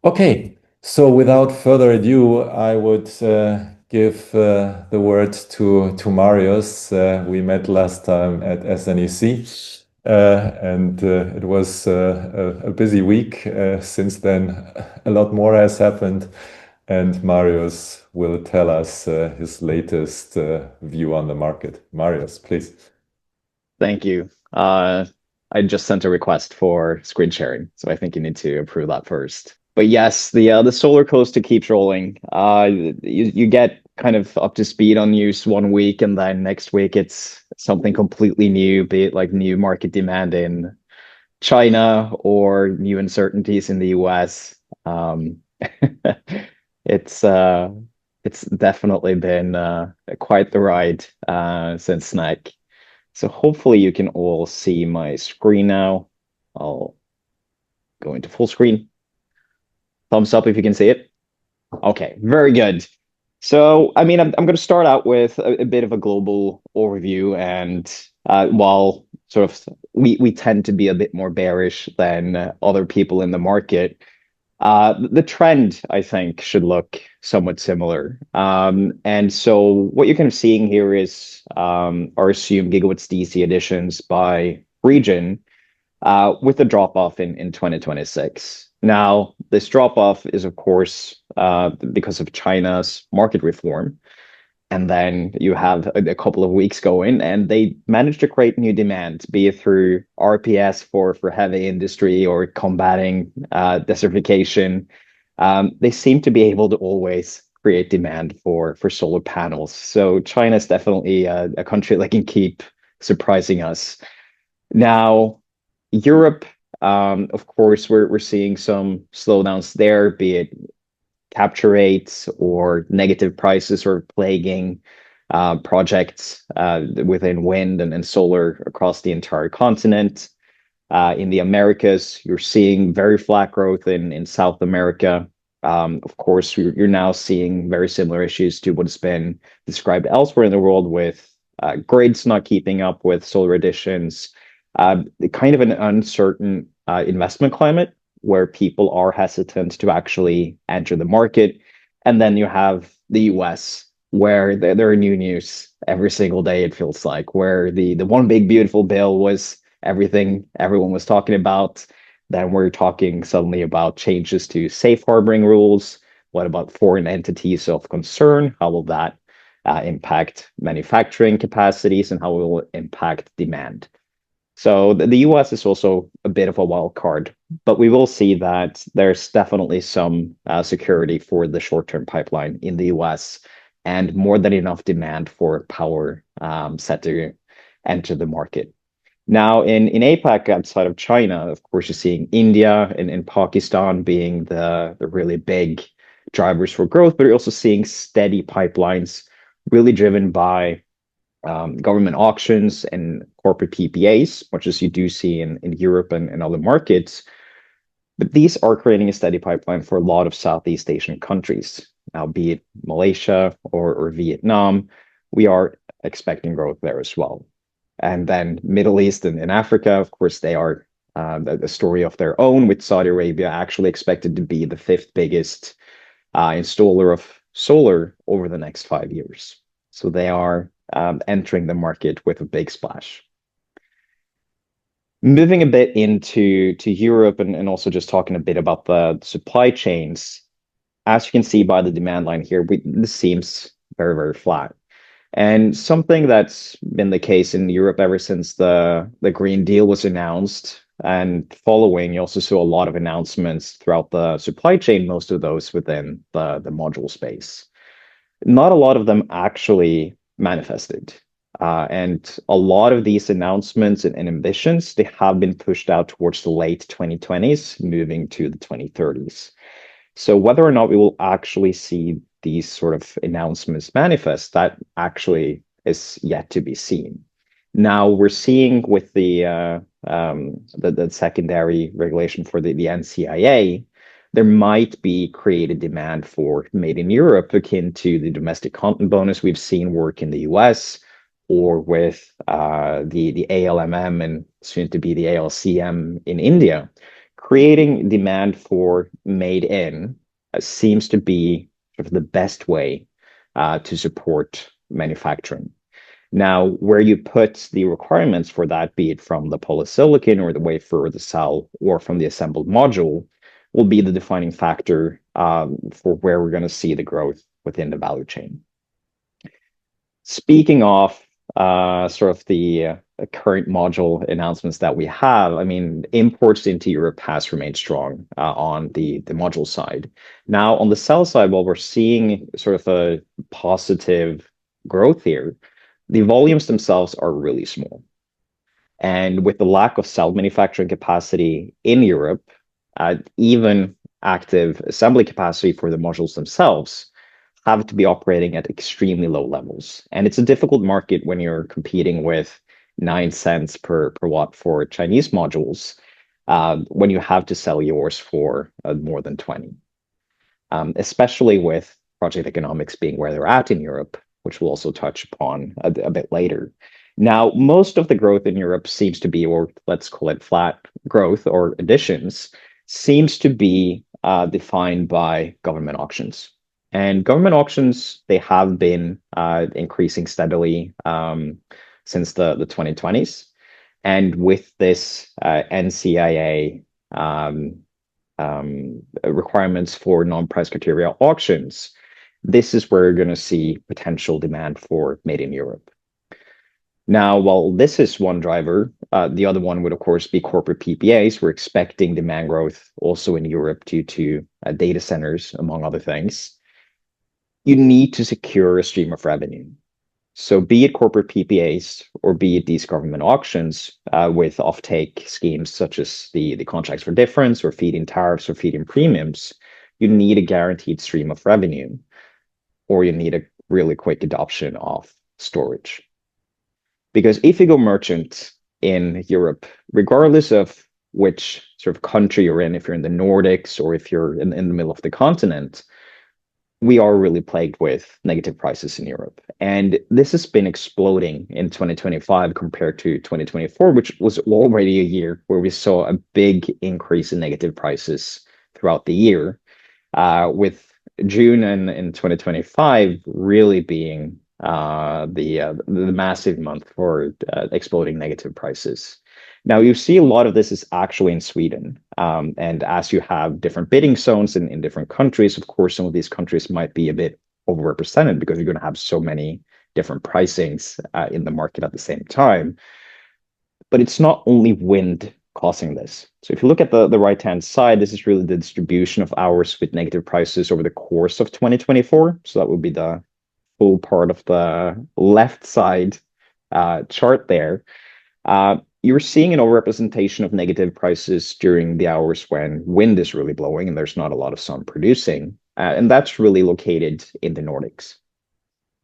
Okay, so without further ado, I would give the word to Marius. We met last time at SNEC, and it was a busy week. Since then, a lot more has happened, and Marius will tell us his latest view on the market. Marius, please. Thank you. I just sent a request for screen sharing, so I think you need to approve that first. But yes, the solar coaster keeps rolling. You get kind of up to speed on news one week, and then next week it's something completely new, be it like new market demand in China or new uncertainties in the US. It's uh, it's definitely been quite the ride since SNAC. So hopefully you can all see my screen now. I'll go into full screen. Thumbs up if you can see it. Okay, very good. So, I mean, I'm going to start out with a bit of a global overview, and while sort of we tend to be a bit more bearish than other people in the market, the trend, I think, should look somewhat similar. And so what you're kind of seeing here is our assumed gigawatts DC additions by region with a drop off in 2026. Now, this drop off is, of course, because of China's market reform. And then you have a couple of weeks going, and they managed to create new demand, be it through RPS for heavy industry or combating desertification. They seem to be able to always create demand for solar panels. So China is definitely a country that can keep surprising us. Now, Europe, of course, we're seeing some slowdowns there, be it capture rates or negative prices or plaguing projects within wind and solar across the entire continent. In the Americas, you're seeing very flat growth in South America. Of course, you're now seeing very similar issues to what has been described elsewhere in the world with grids not keeping up with solar additions, kind of an uncertain investment climate where people are hesitant to actually enter the market. And then you have the US, where there are new news every single day, it feels like, where the one big beautiful bill was everything everyone was talking about. Then we're talking suddenly about changes to safe harboring rules. What about foreign entities of concern? How will that impact manufacturing capacities and how will it impact demand? So the US is also a bit of a wild card, but we will see that there's definitely some security for the short-term pipeline in the US and more than enough demand for power set to enter the market. Now, in APAC, outside of China, of course, you're seeing India and Pakistan being the really big drivers for growth, but you're also seeing steady pipelines really driven by government auctions and corporate PPAs, much as you do see in Europe and other markets. But these are creating a steady pipeline for a lot of Southeast Asian countries. Now, be it Malaysia or Vietnam, we are expecting growth there as well. And then Middle East and Africa, of course, they are a story of their own, with Saudi Arabia actually expected to be the fifth biggest installer of solar over the next 5 years. So they are entering the market with a big splash. Moving a bit to Europe and also just talking a bit about the supply chains, as you can see by the demand line here, this seems very, very flat. And something that's been the case in Europe ever since the Green Deal was announced and following, you also saw a lot of announcements throughout the supply chain, most of those within the module space. Not a lot of them actually manifested. And a lot of these announcements and ambitions, they have been pushed out towards the late 2020s, moving to the 2030s. So whether or not we will actually see these sort of announcements manifest, that actually is yet to be seen. Now we're seeing with the secondary regulation for the NCIA, there might be created demand for made in Europe akin to the domestic content bonus we've seen work in the US or with the ALMM and soon to be the ALCM in India, creating demand for made in seems to be sort of the best way to support manufacturing. Now, where you put the requirements for that, be it from the polysilicon or the wafer or the cell or from the assembled module, will be the defining factor for where we're going to see the growth within the value chain. Speaking of sort of the current module announcements that we have, I mean, imports into Europe has remained strong on the module side. Now, on the cell side, while we're seeing sort of a positive growth here, the volumes themselves are really small. And with the lack of cell manufacturing capacity in Europe, even active assembly capacity for the modules themselves have to be operating at extremely low levels. And it's a difficult market when you're competing with 9 cents per watt for Chinese modules, when you have to sell yours for more than 20, especially with project economics being where they're at in Europe, which we'll also touch upon a bit later. Now, most of the growth in Europe seems to be, or let's call it flat growth or additions, seems to be defined by government auctions. And government auctions, they have been increasing steadily since the 2020s. And with this NCIA requirements for non-price criteria auctions, this is where you're going to see potential demand for made in Europe. Now, while this is one driver, the other one would, of course, be corporate PPAs. We're expecting demand growth also in Europe due to data centers, among other things. You need to secure a stream of revenue. So be it corporate PPAs or be it these government auctions with offtake schemes such as the contracts for difference or feed-in tariffs or feed-in premiums, you need a guaranteed stream of revenue, or you need a really quick adoption of storage. Because if you go merchant in Europe, regardless of which sort of country you're in, if you're in the Nordics or if you're in the middle of the continent, we are really plagued with negative prices in Europe. And this has been exploding in 2025 compared to 2024, which was already a year where we saw a big increase in negative prices throughout the year, with June in 2025 really being the massive month for exploding negative prices. Now, you see a lot of this is actually in Sweden. And as you have different bidding zones in different countries, of course, some of these countries might be a bit overrepresented because you're going to have so many different pricings in the market at the same time. But it's not only wind causing this. So if you look at the right-hand side, this is really the distribution of hours with negative prices over the course of 2024. So that would be the full part of the left side chart there. You're seeing an overrepresentation of negative prices during the hours when wind is really blowing and there's not a lot of sun producing. And that's really located in the Nordics.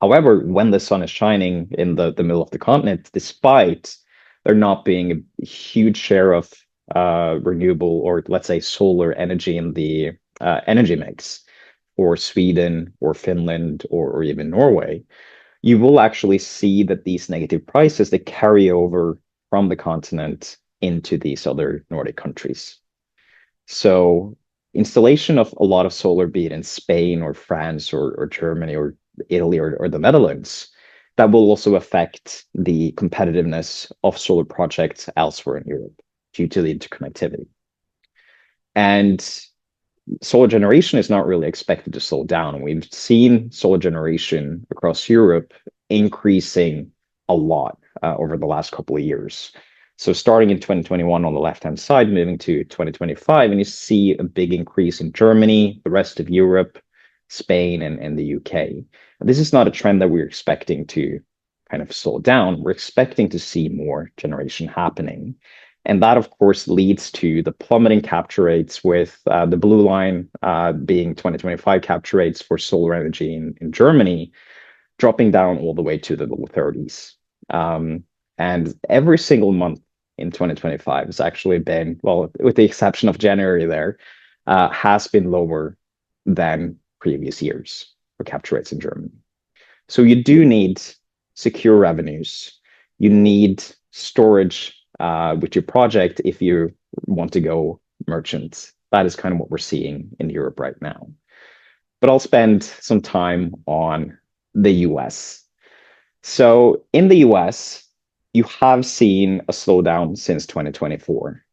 However, when the sun is shining in the middle of the continent, despite there not being a huge share of renewable or let's say solar energy in the energy mix for Sweden or Finland or even Norway, you will actually see that these negative prices, they carry over from the continent into these other Nordic countries. So installation of a lot of solar, be it in Spain or France or Germany or Italy or the Netherlands, that will also affect the competitiveness of solar projects elsewhere in Europe due to the interconnectivity. And solar generation is not really expected to slow down. We've seen solar generation across Europe increasing a lot over the last couple of years. So starting in 2021 on the left-hand side, moving to 2025, and you see a big increase in Germany, the rest of Europe, Spain, and the UK. This is not a trend that we're expecting to kind of slow down. We're expecting to see more generation happening. And that, of course, leads to the plummeting capture rates, with the blue line being 2025 capture rates for solar energy in Germany, dropping down all the way to the low 30s. And every single month in 2025 has actually been, well, with the exception of January there, has been lower than previous years for capture rates in Germany. So you do need secure revenues. You need storage with your project if you want to go merchant. That is kind of what we're seeing in Europe right now. But I'll spend some time on the US. So in the US, you have seen a slowdown since 2024.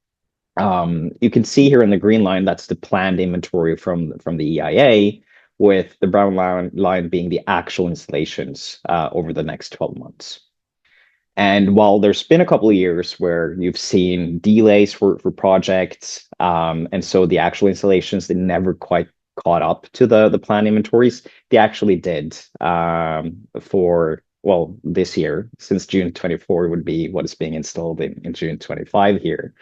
You can see here in the green line, that's the planned inventory from the EIA, with the brown line being the actual installations over the next 12 months. And while there's been a couple of years where you've seen delays for projects, and so the actual installations, they never quite caught up to the planned inventories, they actually did for, well, this year, since June 24 would be what is being installed in June 25 here.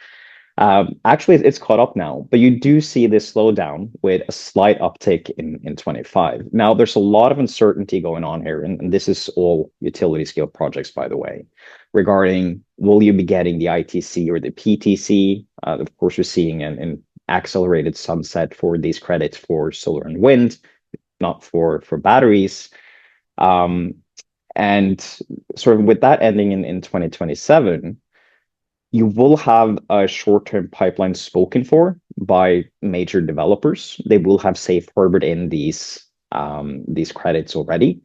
Actually, it's caught up now, but you do see this slowdown with a slight uptick in 25. Now, there's a lot of uncertainty going on here, and this is all utility scale projects, by the way, regarding will you be getting the ITC or the PTC? Of course, we're seeing an accelerated sunset for these credits for solar and wind, not for batteries. And sort of with that ending in 2027, you will have a short-term pipeline spoken for by major developers. They will have safe harbored in these credits already.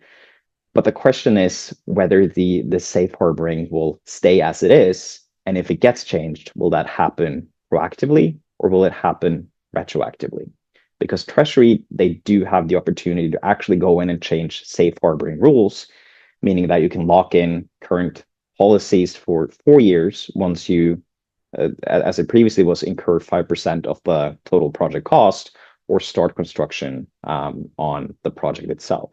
But the question is whether the safe harboring will stay as it is, and if it gets changed, will that happen proactively or will it happen retroactively? Because Treasury, they do have the opportunity to actually go in and change safe harboring rules, meaning that you can lock in current policies for 4 years once you, as it previously was, incur 5% of the total project cost or start construction on the project itself.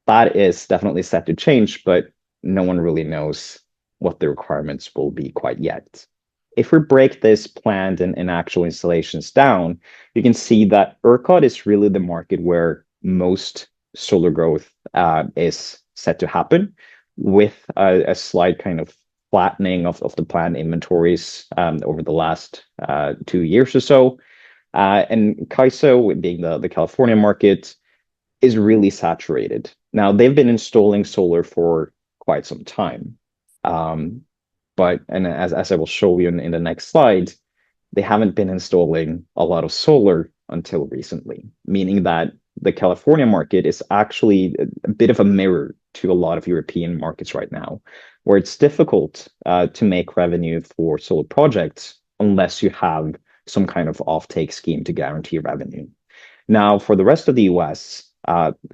That is definitely set to change, but no one really knows what the requirements will be quite yet. If we break this planned and actual installations down, you can see that ERCOT is really the market where most solar growth is set to happen, with a slight kind of flattening of the planned inventories over the last 2 years or so. And CAISO, being the California market, is really saturated. Now, they've been installing solar for quite some time. But as I will show you in the next slide, they haven't been installing a lot of solar until recently, meaning that the California market is actually a bit of a mirror to a lot of European markets right now, where it's difficult to make revenue for solar projects unless you have some kind of offtake scheme to guarantee revenue. Now, for the rest of the US,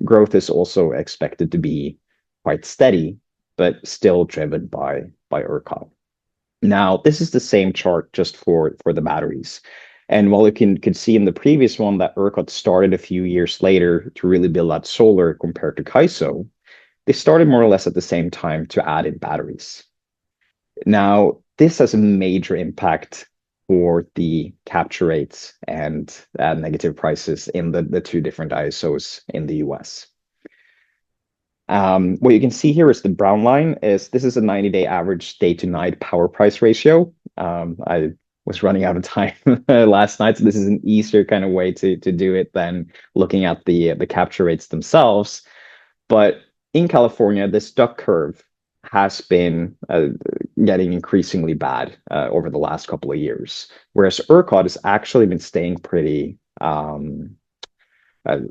growth is also expected to be quite steady, but still driven by ERCOT. Now, this is the same chart just for the batteries. And while you could see in the previous one that ERCOT started a few years later to really build out solar compared to CAISO, they started more or less at the same time to add in batteries. Now, this has a major impact for the capture rates and negative prices in the two different ISOs in the US. What you can see here is the brown line. This is a 90-day average day-to-night power price ratio. I was running out of time last night, so this is an easier kind of way to do it than looking at the capture rates themselves. But in California, this duck curve has been getting increasingly bad over the last couple of years, whereas ERCOT has actually been staying pretty,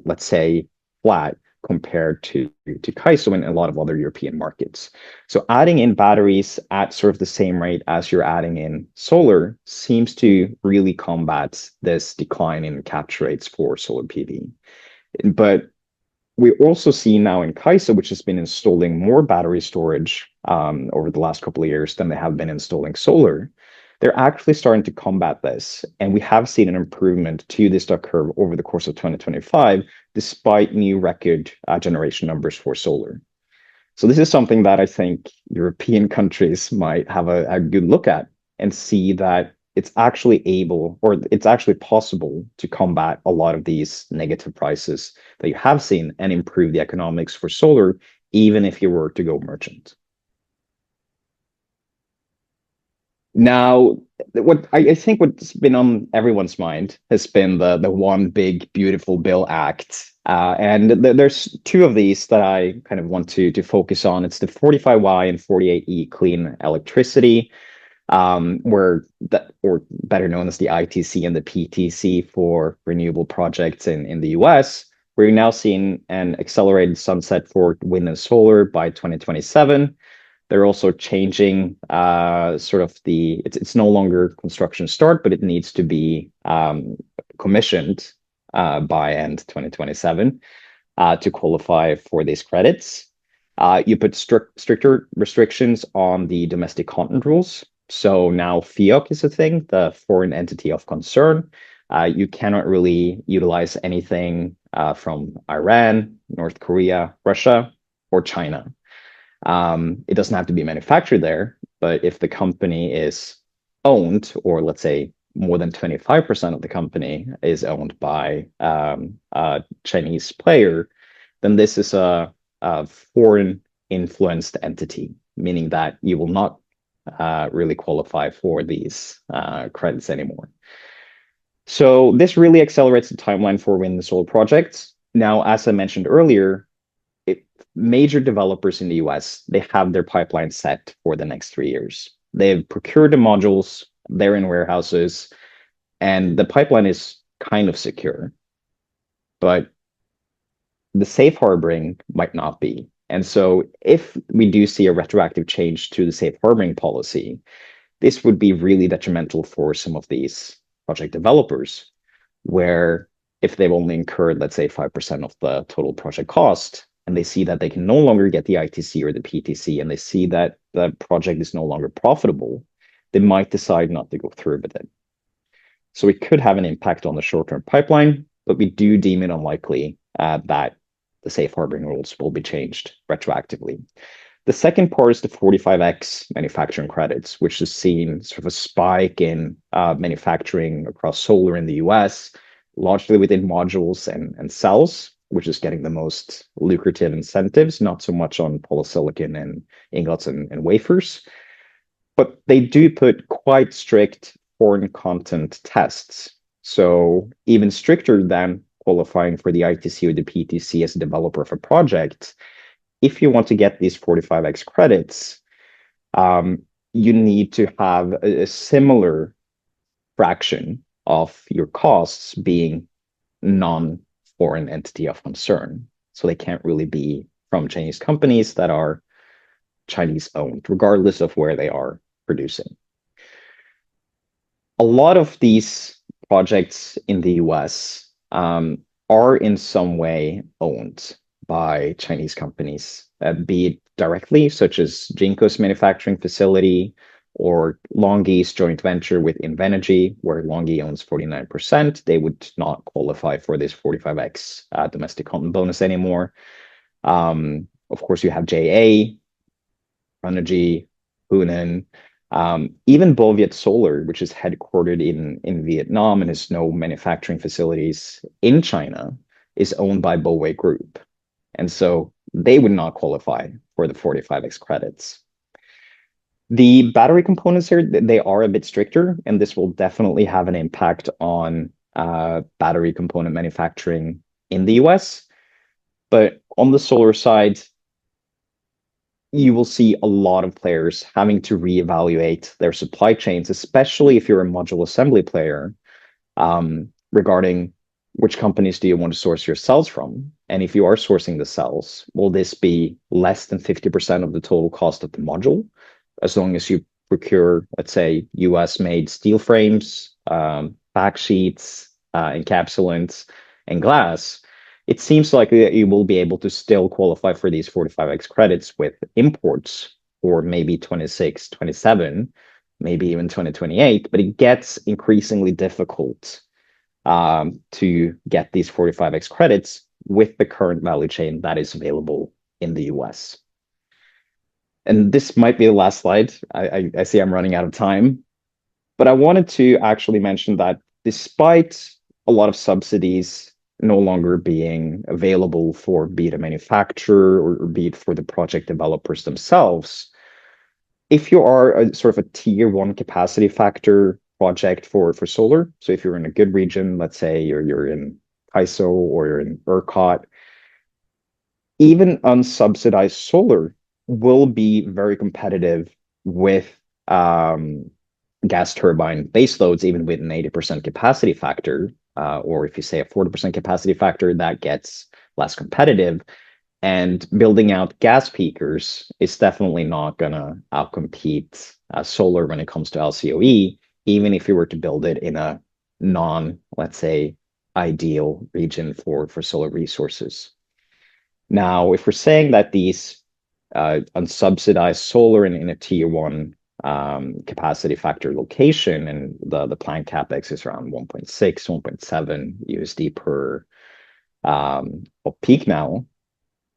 let's say, flat compared to CAISO and a lot of other European markets. So adding in batteries at sort of the same rate as you're adding in solar seems to really combat this decline in capture rates for solar PV. But we also see now in CAISO, which has been installing more battery storage over the last couple of years than they have been installing solar, they're actually starting to combat this. And we have seen an improvement to this duck curve over the course of 2025, despite new record generation numbers for solar. So this is something that I think European countries might have a good look at and see that it's actually able, or it's actually possible to combat a lot of these negative prices that you have seen and improve the economics for solar, even if you were to go merchant. Now, what I think what's been on everyone's mind has been the One Big Beautiful Bill Act. And there's two of these that I kind of want to focus on. It's the 45Y and 48E clean electricity. or better known as the ITC and the PTC for renewable projects in the US. We're now seeing an accelerated sunset for wind and solar by 2027. They're also changing it's no longer construction start, but it needs to be commissioned by end 2027 to qualify for these credits. You put stricter restrictions on the domestic content rules. So now FIOC is a thing, the foreign entity of concern. You cannot really utilize anything from Iran, North Korea, Russia, or China. It doesn't have to be manufactured there, but if the company is owned, or let's say more than 25% of the company is owned by a Chinese player, then this is a foreign influenced entity, meaning that you will not really qualify for these credits anymore. So this really accelerates the timeline for wind and solar projects. Now, as I mentioned earlier, major developers in the US, they have their pipeline set for the next 3 years. They've procured the modules, they're in warehouses, and the pipeline is kind of secure. But the safe harboring might not be. And so if we do see a retroactive change to the safe harboring policy, this would be really detrimental for some of these project developers, where if they've only incurred, let's say, 5% of the total project cost, and they see that they can no longer get the ITC or the PTC, and they see that the project is no longer profitable, they might decide not to go through with it. So it could have an impact on the short-term pipeline, but we do deem it unlikely that the safe harboring rules will be changed retroactively. The second part is the 45X manufacturing credits, which has seen sort of a spike in manufacturing across solar in the US, largely within modules and cells, which is getting the most lucrative incentives, not so much on polysilicon and ingots and wafers. But they do put quite strict foreign content tests. So even stricter than qualifying for the ITC or the PTC as a developer of a project, if you want to get these 45X credits, you need to have a similar fraction of your costs being non-foreign entity of concern. So they can't really be from Chinese companies that are Chinese owned, regardless of where they are producing. A lot of these projects in the US are in some way owned by Chinese companies, be it directly, such as Jinko's manufacturing facility, or LONGi's joint venture with Invenergy, where LONGi owns 49%. They would not qualify for this 45X domestic content bonus anymore. Of course, you have JA, Energy, Hunan, even Boviet Solar, which is headquartered in Vietnam and has no manufacturing facilities in China, is owned by Bowie Group. And so they would not qualify for the 45X credits. The battery components here, they are a bit stricter, and this will definitely have an impact on battery component manufacturing in the US. But on the solar side, you will see a lot of players having to reevaluate their supply chains, especially if you're a module assembly player, regarding which companies do you want to source your cells from? And if you are sourcing the cells, will this be less than 50% of the total cost of the module? As long as you procure, let's say, US-made steel frames, back sheets, encapsulants, and glass, it seems like you will be able to still qualify for these 45X credits with imports for maybe 26, 27, maybe even 2028, but it gets increasingly difficult to get these 45X credits with the current value chain that is available in the US. And this might be the last slide. I see I'm running out of time, but I wanted to actually mention that despite a lot of subsidies no longer being available for be it a manufacturer or be it for the project developers themselves, if you are a sort of a tier one capacity factor project for solar, so if you're in a good region, let's say you're in CAISO or you're in ERCOT, even unsubsidized solar will be very competitive with gas turbine baseloads, even with an 80% capacity factor, or if you say a 40% capacity factor, that gets less competitive. And building out gas peakers is definitely not going to outcompete solar when it comes to LCOE, even if you were to build it in a non, let's say, ideal region for solar resources. Now, if we're saying that these unsubsidized solar in a tier one capacity factor location, and the planned capex is around 1.6, 1.7 USD per of peak now,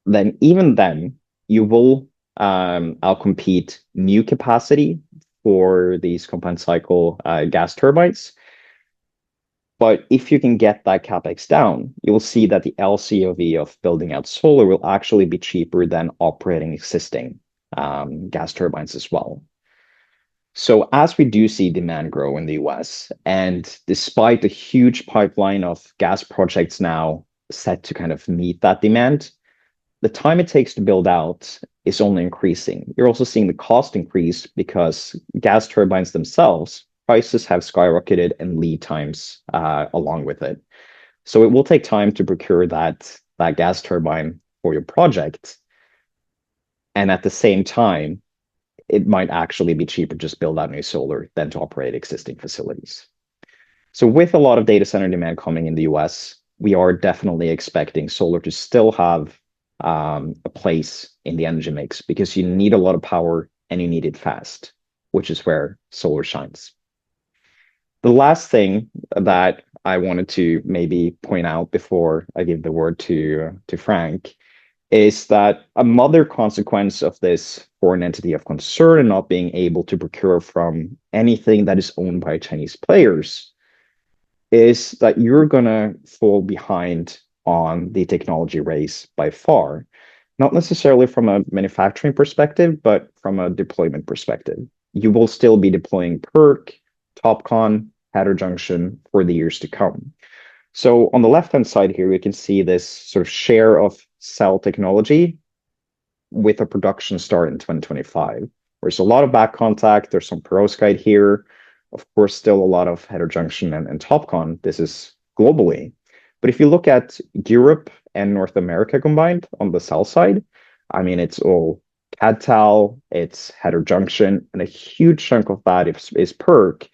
then even then you will outcompete new capacity for these combined cycle gas turbines. But if you can get that capex down, you will see that the LCOV of building out solar will actually be cheaper than operating existing gas turbines as well. So as we do see demand grow in the US, and despite the huge pipeline of gas projects now set to kind of meet that demand, the time it takes to build out is only increasing. You're also seeing the cost increase because gas turbines themselves, prices have skyrocketed and lead times along with it. So it will take time to procure that gas turbine for your project. And at the same time, it might actually be cheaper to just build out new solar than to operate existing facilities. So with a lot of data center demand coming in the US, we are definitely expecting solar to still have a place in the energy mix because you need a lot of power and you need it fast, which is where solar shines. The last thing that I wanted to maybe point out before I give the word to Frank is that another consequence of this foreign entity of concern and not being able to procure from anything that is owned by Chinese players is that you're going to fall behind on the technology race by far, not necessarily from a manufacturing perspective, but from a deployment perspective. You will still be deploying PERC, TOPCon, heterojunction for the years to come. So on the left-hand side here, we can see this sort of share of cell technology with a production start in 2025. There's a lot of back contact. There's some perovskite here. Of course, still a lot of heterojunction and TOPCon. This is globally. But if you look at Europe and North America combined on the cell side, I mean, it's all CadTal, it's heterojunction, and a huge chunk of that is PERC,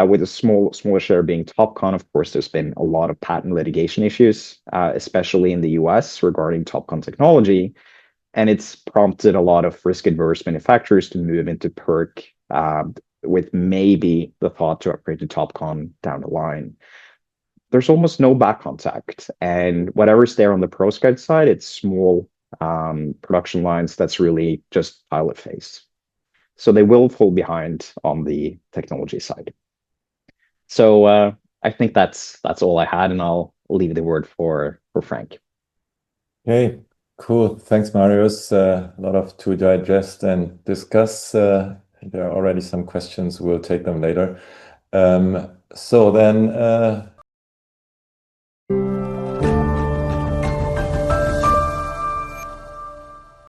with a smaller share being TOPCon. Of course, there's been a lot of patent litigation issues, especially in the US regarding TOPCon technology. And it's prompted a lot of risk-adverse manufacturers to move into PERC with maybe the thought to upgrade to TOPCon down the line. There's almost no back contact. And whatever's there on the perovskite side, it's small production lines that's really just pilot phase. So they will fall behind on the technology side. So I think that's all I had, and I'll leave the word for Frank. Okay, cool. Thanks, Marius. A lot of to digest and discuss. There are already some questions. We'll take them later. So then